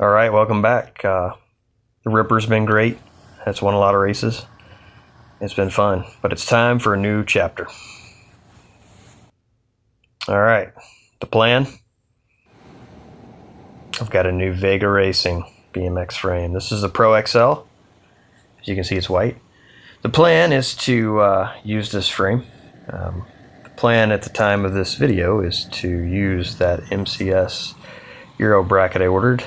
All right, welcome back. The Ripper's been great. It's won a lot of races. It's been fun, but it's time for a new chapter. All right, the plan. I've got a new Vega Racing BMX frame. This is the Pro XL. As you can see, it's white. The plan is to use this frame. The plan at the time of this video is to use that MCS Euro bracket I ordered.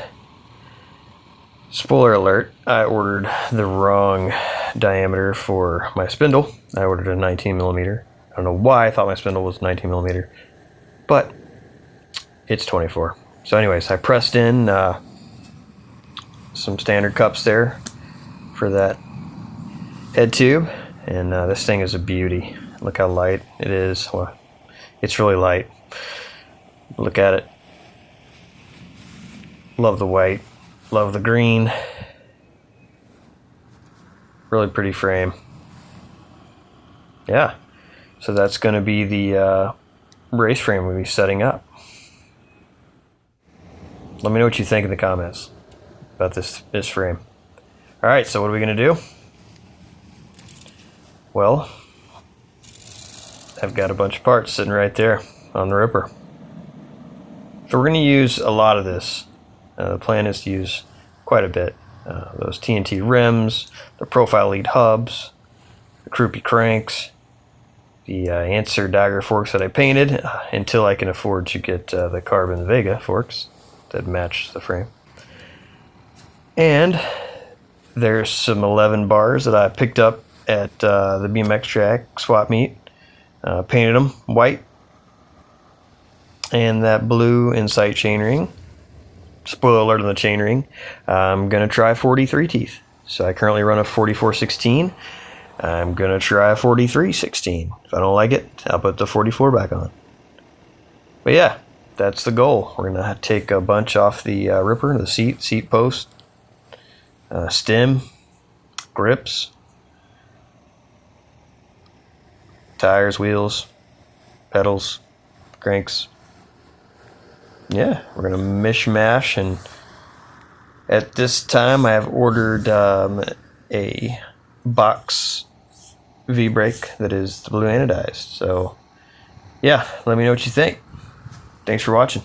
Spoiler alert, I ordered the wrong diameter for my spindle. I ordered a 19 millimeter. I don't know why I thought my spindle was 19 millimeter, but it's 24. So anyways, I pressed in some standard cups there for that head tube, and this thing is a beauty. Look how light it is. Well, it's really light. Look at it. Love the white. Love the green. Really pretty frame. Yeah. So that's going to be the race frame we'll be setting up. Let me know what you think in the comments about this frame. All right, so what are we going to do? Well, I've got a bunch of parts sitting right there on the Ripper. So we're going to use a lot of this. The plan is to use quite a bit. Those TNT rims, the profile lead hubs, the crupi cranks, the answer dagger forks that I painted until I can afford to get the carbon Vega forks that match the frame. And there's some 11 bars that I picked up at the BMX track swap meet. Painted them white, and that blue Insight chainring. Spoiler alert on the chainring. I'm gonna try 43 teeth. So I currently run a 44/16. I'm gonna try a 43/16. If I don't like it, I'll put the 44 back on. But yeah, that's the goal. We're gonna take a bunch off the Ripper, the seat post, stem, grips, tires, wheels, pedals, cranks. Yeah, we're gonna mishmash, and at this time I have ordered a box V-brake that is the blue anodized. So yeah, let me know what you think. Thanks for watching.